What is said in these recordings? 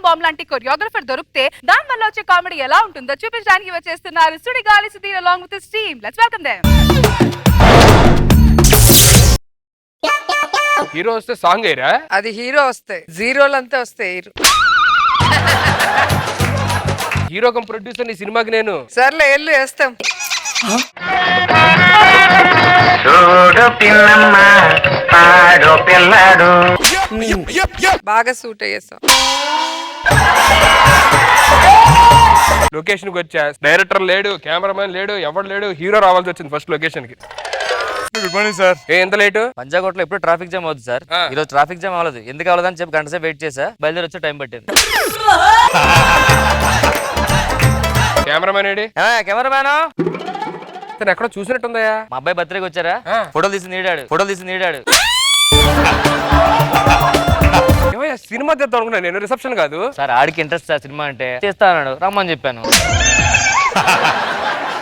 Bomb లాంటి choreographer దొరికితే దాని వల్ల వచ్చే కామెడీ ఎలా ఉంటుందో చూపించడానికి వచ్చేస్తున్నారు Sudigali Sudheer along with his team. Let's welcome them. Hero వస్తే సాంగ్ ఏరా? అది హీరో వస్తే జీరోలంతా వస్తాయి హీరో. హీరో కం ప్రొడ్యూసర్ నీ సినిమాకి నేను. సర్లే ఎల్లు వేస్తాం. బాగా సూట్ అయ్యేస్తాం. లొకేషన్ కి వచ్చా, డైరెక్టర్ లేడు, కెమెరామెన్ లేడు, ఎవరు లేడు, హీరో రావాల్సి వచ్చింది ఫస్ట్ లొకేషన్ కి. Good morning sir. ఎంత లేటు? పంజాగుట్లో ఎప్పుడు ట్రాఫిక్ జామ్ అవుతుంది సార్. ఈ రోజు ట్రాఫిక్ జామ్ అవ్వలేదు. ఎందుకు అవ్వలేదని చెప్పి గంట సేపు వెయిట్ చేసా, బయలుదేరి వచ్చే టైం పట్టింది. Cameraman AD? కెమెరామ్యాన్ తను ఎక్కడో చూసినట్టుందయా. మా అబ్బాయి బర్త్డేకి వచ్చారా? ఫోటోలు తీసి నీడాడు. ఏమయ్యా సినిమా తీద్దాం అనుకున్నా నేను, రిసెప్షన్ కాదు సార్. ఆడికి ఇంట్రెస్ట్ సార్ సినిమా అంటే. చేస్తా అన్నాడు, రమ్మని చెప్పాను.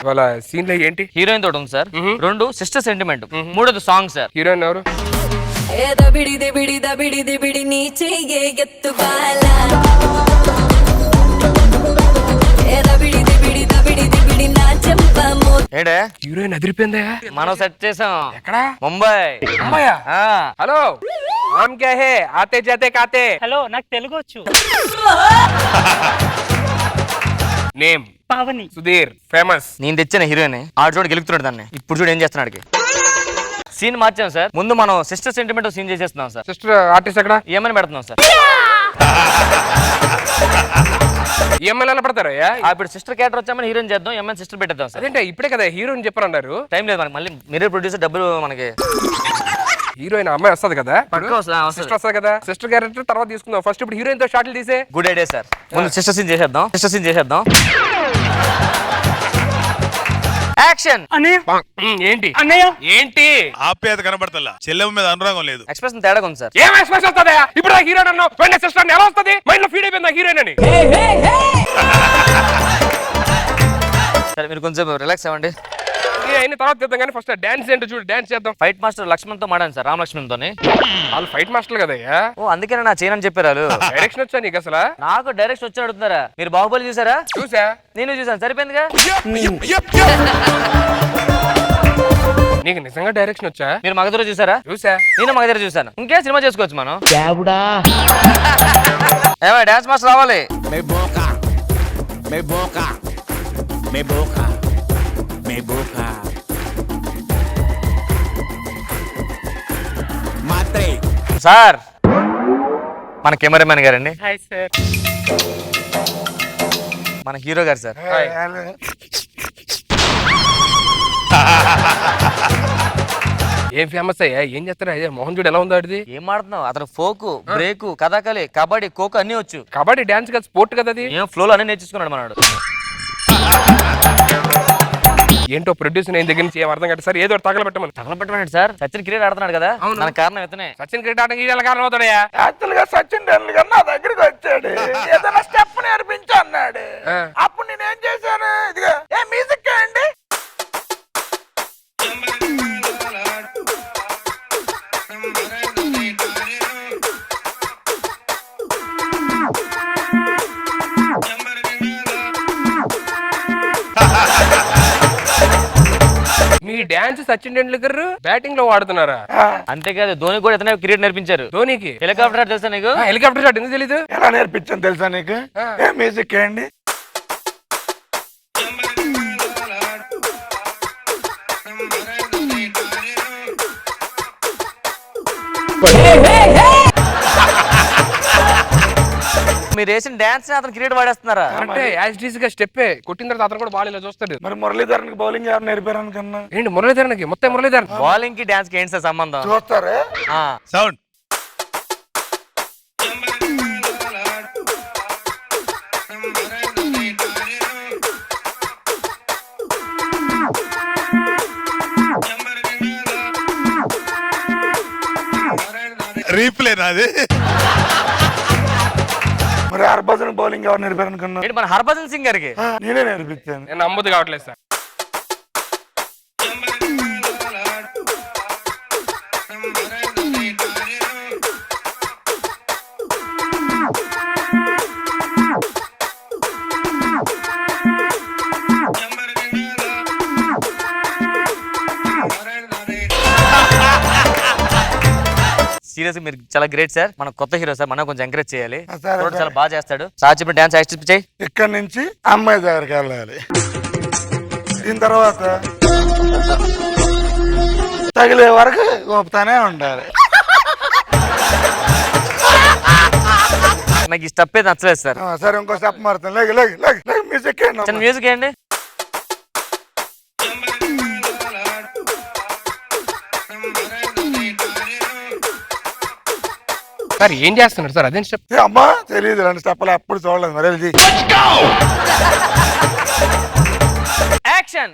వాళ్ళ సీన్ లో ఏంటి? హీరోయిన్ తోటి ఉంది sir, 2 sister sentiment, 3 song sir. Heroine ఎవరు? ఏంటే హీరోయిన్ అదిరిపోయిందా? మనం సెట్ చేసాం. ఎక్కడ? ముంబై. అమ్మాయా? హలో, ఆమ్ క్యా హే ఆతే జాతే కాతే. హలో, నాకు తెలుగు వచ్చు. నేమ్ పావని. సుధీర్, ఫేమస్. నేను తెచ్చిన హీరోయిన్ ఆడు చూడు గెలుపుతున్నాడు దాన్ని. ఇప్పుడు చూడు ఏం చేస్తున్నాడు. సీన్ మార్చాం సార్. ముందు మనం సిస్టర్ సెంటిమెంట్ సీన్ చేసేస్తున్నాం సార్. సిస్టర్ ఆర్టిస్ట్ ఎక్కడ? ఏమని పెడుతున్నాం సార్. ఈఎంఐలు ఎలా పడతారు? ఇప్పుడు సిస్టర్ క్యారెక్టర్ వచ్చామని హీరోయిన్ చేద్దాం, ఎంఎన్ సిస్టర్ పెట్టేద్దాం సార్. అదేంటే ఇప్పుడే కదా హీరోయిన్ చెప్పారన్నారు. టైం లేదు మనకి, మళ్ళీ మీరే ప్రొడ్యూసర్, డబ్బులు మనకి. హీరోయిన్ అమ్మాయి వస్తుంది కదా, వస్తుంది. సిస్టర్ వస్తుంది కదా, సిస్టర్ క్యారెక్టర్ తర్వాత తీసుకుందాం. ఫస్ట్ ఇప్పుడు హీరోయిన్ తో షాట్లు తీసే. Good idea sir. ముందు సిస్టర్ సీన్ చేసేద్దాం. యాక్షన్. ఏంటి అన్నయ్య ఏంటి? ఆప్యాయత కనబడతలా, చెల్లెమ్మ మీద అనురాగం లేదు. ఎక్స్ప్రెషన్ తేడా ఉంది సార్. ఏం ఎక్స్ప్రెషన్ వస్తుందా? ఇప్పుడు హీరోయిన్ అన్నావు, వెంటనే సిస్టర్ ఎలా వస్తుంది? మైండ్ లో ఫీడ్ అయిపోయింది హీరోయిన్ అని. సరే మీరు కొంచెం రిలాక్స్ అవ్వండి. అయిన తర్వాత చేద్దాం కానీ ఫస్ట్ డాన్స్ ఏంటో చూడు, డాన్స్ చేద్దాం. ఫైట్ మాస్టర్ లక్ష్మణ్ తో మాడాను సార్, రామ్ లక్ష్మణ్ తోని. వాళ్ళు ఫైట్ మాస్టర్లు కదయ్యా. ఓ అందుకే నా చేయనని చెప్పారు. డైరెక్షన్ వచ్చా నీకు అసలు? నాకు డైరెక్షన్ వచ్చి అడుగుతున్నారా? మీరు బాహుబలి చూసారా? చూసా. నేను చూసాను, సరిపోయిందిగా. నీకు నిజంగా డైరెక్షన్ వచ్చా? మీరు మగధీర చూసారా? చూసా. నేను మగధీర చూసాను. ఇంకే సినిమా చేసుకోవచ్చు మనం. ఏమో డాన్స్ మాస్టర్ రావాలి. సార్ మన కెమెరామెన్ గారండి. Hi sir. మన హీరో గారు సార్. ఏం ఫేమస్ అయ్యా? ఏం చేస్తారా? అదే మోహన్ చూడు ఎలా ఉందో ఆడిది. ఏం ఆడుతున్నావు? అతను ఫోకు, బ్రేకు, కథాకళి, కబడ్డీ, ఖోఖో అన్ని వచ్చు. కబడ్డీ డాన్స్ కదా, స్పోర్ట్ కదా అది. ఏం ఫ్లోలో అన్ని నేర్చుకున్నాడు మనవాడు. ఏంటో ప్రొడ్యూసర్ నేను దగ్గర నుంచి ఏం అర్థం కాదు సార్. ఏదో తగలబెట్టమని. తగలబెట్టమన్నాడు సార్. సచిన్ క్రికెట్ ఆడుతున్నాడు కదా, దానికి కారణం ఇతనే. సచిన్ క్రికెట్ ఆడడానికి ఇది ఎలా కారణం అవుతాడయ్యా? యాక్చువల్ గా సచిన్ టెండూల్కర్ నా దగ్గరికి వచ్చాడు, ఏదైనా స్టెప్ నేర్పించు అన్నాడు. అప్పుడు నేనేం చేశాను, ఇదిగో ఏ మ్యూజిక్ అండి. మీ డాన్స్ సచిన్ టెండూల్కర్ బ్యాటింగ్ లో వాడుతున్నారా? అంతేకాదు ధోని కూడా ఇతనే క్రికెట్ నేర్పించారు. ధోనికి హెలికాప్టర్ తెలుసా నీకు? హెలికాప్టర్ షాట్ ఎందుకు తెలీదు? ఎలా నేర్పించాను తెలుసా నీకు? ఏ మ్యూజిక్ అండి. మీరు వేసిన డాన్స్ అతను క్రికెట్ వాడేస్తున్నారా? అంటే యాజ్ డీస్ గా స్టెప్ కొట్టిన తర్వాత అతను కూడా బాల్ ఇలా చూస్తాడు. మరి మురళీధరన్ బౌలింగ్ ఎవరు నేర్పారు అనుకున్నా? ఏంటి మురళీధరన్కి? మొత్తం మురళీధరన్. బౌలింగ్ కి డాన్స్ కి ఏంటి సార్ సంబంధం? చూస్తారా? సౌండ్. రీప్లే నాది. మరి హర్భజన్ బౌలింగ్ ఎవరు నేర్పారు అనుకున్నా? మన హర్భజన్ సింగ్ గారికి నేనే నేర్పించాను. నేను నమ్మదు కావట్లేదు సార్. సీరియస్ మీరు చాలా గ్రేట్ సార్. మన కొత్త హీరో సార్, మనం కొంచెం ఎంకరేజ్ చేయాలి. సరే, చూడండి, చాలా బాగా చేస్తాడు. సార్ చెప్పిన డాన్స్ యాక్టివ్ చేయి. ఇక్కడ నుంచి అమ్మాయి దగ్గరికి వెళ్ళాలి. దీని తర్వాత తగిలే వరకు ఊపుతానే ఉండాలి. నాకు ఈ స్టెప్ అయితే నచ్చలేదు సార్. సరే, ఇంకో స్టెప్ మారుతాను. లేక లేక లేక లేక మ్యూజిక్ చిన్న మ్యూజిక్ ఏంటి? సార్ ఏం చేస్తున్నారు సార్? అదేం స్టెప్? అమ్మా తెలియదు, 2 స్టెప్పులు ఎప్పుడు చూడలేదు. మరి వెళ్ళి యాక్షన్.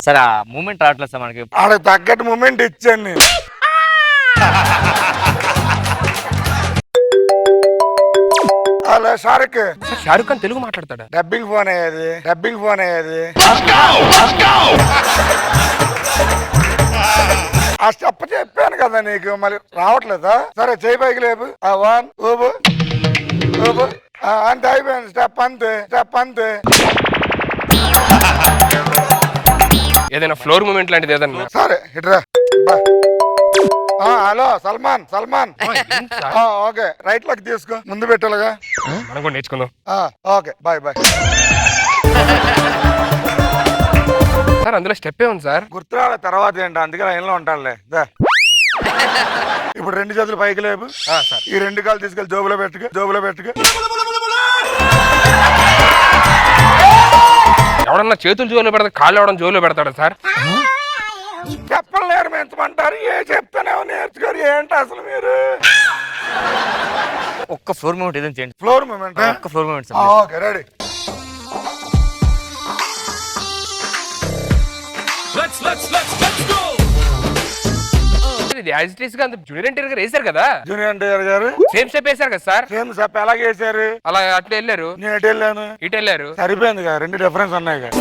సార్ ఆ మూమెంట్ రావట్లేదు సార్ మనకి. ఆడకు తగ్గట్టు మూమెంట్ ఇచ్చాను నేను. హలో షారుఖ్. షారుఖ్ ఖాన్ తెలుగు మాట్లాడతాడా? డబ్బింగ్ ఫోన్ అయ్యేది. ఆ స్టెప్ చెప్పాను కదా నీకు, మరి రావట్లేదా? సరే, చేయి పైకి లేపు. 1 ఊపు ఊపు అంతే, అయిపోయింది. స్టెప్ అంతే. ఏదైనా ఫ్లోర్ మూమెంట్ లాంటిది ఏదన్నా? సరే ఇట్రా. Hello Salman. Okay, right leg తీసుకో. ముందు పెట్టాలిగా. మనం కూడా నేర్చుకుందాం. Okay, bye. సార్ అందులో స్టెప్ ఉంది సార్. గుర్తురాల తర్వాత ఏంటో, అందుకే లైన్లో ఉంటానులే. ఇప్పుడు 2 చేతులు పైకి లేపు. సార్ ఈ 2 కాళ్ళు తీసుకెళ్ళి జోబులో పెట్టుకో. ఎవడన్నా చేతులు జోలో పెడతా, కాళ్ళు ఎవడన్నా జోలో పెడతాడా సార్? చెప్పలు నేర్పించమంటారు, చెప్తానే నేర్చుకోరు. ఏంటి అసలు మీరు? ఒక్క ఫ్లోర్ మూమెంట్ ఏదైనా చేయండి. Floor moment. ఒక్క ఫ్లోర్ మూమెంట్. Okay, ready. ఇది యాజ్ ఇట్ ఈస్ గా జూనియర్ ఎన్టీఆర్ గారు వేశారు కదా. జూనియర్ ఎన్టీఆర్ గారు సేమ్ స్టెప్ వేశారు కదా సార్. సేమ్ స్టెప్ ఎలాగ వేసారు? అలా అట్లా వెళ్ళారు, నేను ఎటు వెళ్ళాను, ఇటు వెళ్ళారు. సరిపోయింది కదా, 2 డిఫరెన్స్ ఉన్నాయి కదా.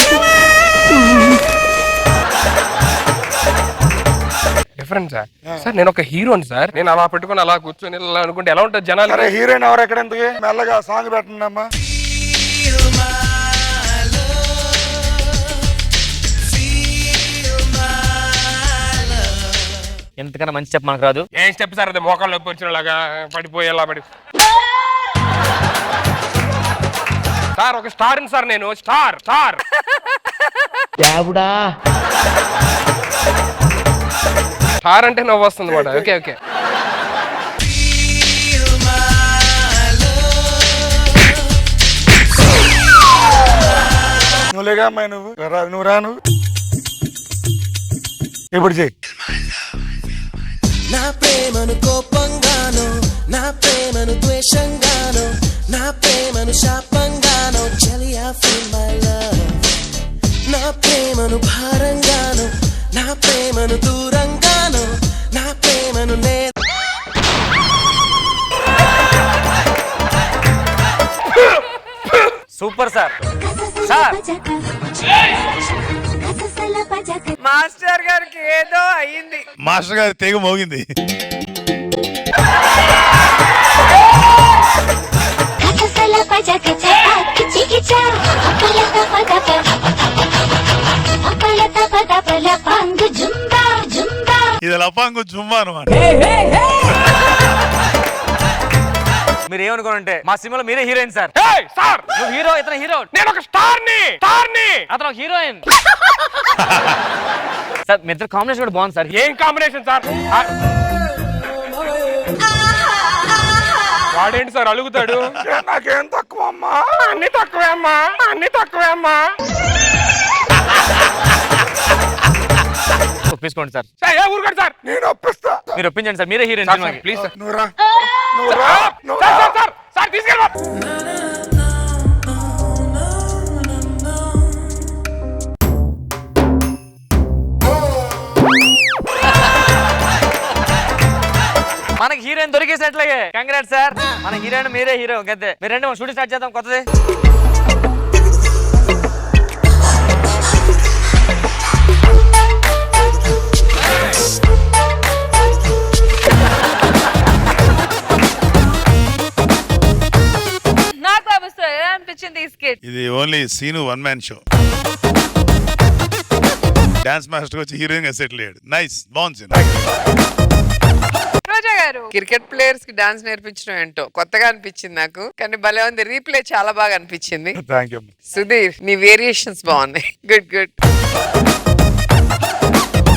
Difference sir. నేను ఒక హీరోని సార్. నేను అలా పెట్టుకుని అలా కూర్చొని అలా అనుకుంటే ఎలా ఉంటుంది జనాలు? అరే హీరోయిన్ ఎవరు? ఎక్కడ? ఎందుకు మెల్లగా సాంగ్ పెట్టండి అమ్మా. ఎంతకన్నా మంచి స్టెప్ మనకు రాదు. ఏం స్టెప్ సార్? అది మోకాళ్ళు నొప్పి వచ్చినలాగా పడిపోయేలా సార్. ఒక స్టార్ సార్, నేను స్టార్. స్టార్ అంటే నవ్వు వస్తుంది మాట. ఓకే. నువ్వులేగా అమ్మాయి, నువ్వు రాను. ఇప్పుడు చెయ్యి. నా ప్రేమను కోపంగానో, నా ప్రేమను ద్వేషంగానో, నా ప్రేమను శాపంగానో, చలియా feel my love. నా ప్రేమను భారంగానో, నా ప్రేమను దూరంగానో, నా ప్రేమను సూపర్ సార్. మాస్టర్ గారికి ఏదో అయ్యింది. మాస్టర్ గారి తెగ మోగింది. ఇది లపాంగు జుంబా అనమాట. మీరు ఏమనుకోనంటే మా సినిమాలో మీరే హీరోయిన్ సార్. సార్ నువ్వు హీరో, ఇతను హీరో. నేను ఒక స్టార్ ని. అతను హీరోయిన్. సార్ మీ ఇద్దరు కాంబినేషన్ కూడా బాగుంది సార్. ఏం కాంబినేషన్ సార్? వాడేంటి సార్ అలుగుతాడు? నాకేం తక్కువ అమ్మా? అన్ని తక్కువే అమ్మా. ఒప్పించుకోండి సార్. ఊరుకోండి సార్. నేను ఒప్పిస్తా. మీరు ఒప్పించండి సార్, మీరే హీరోయిన్ సినిమాకి. Please sir. నువ్వు రా. సార్ తీసుకెళ్ళి మనకి హీరోయిన్ దొరికేసినట్లే. Congrats sir. మన హీరోయిన్ మీరే హీరో. గద్దే మీరు రండి, మనం షూటింగ్ స్టార్ట్ చేద్దాం కొత్తది. నాకు బాబు ఎలా అనిపించింది ఈ స్కిట్? ఇది only scene 1 man show. Dance master వచ్చి హీరోయిన్ గా సెటిల్ అయ్యాడు. నైస్, బాగుంది. రోజా గారు క్రికెట్ ప్లేయర్స్ కి డాన్స్ నేర్పించడం ఏంటో కొత్తగా అనిపించింది నాకు, కానీ భలే ఉంది. రీప్లే చాలా బాగా అనిపించింది. Thank you. సుధీర్ నీ వేరియేషన్స్ బాగున్నాయి. Good good.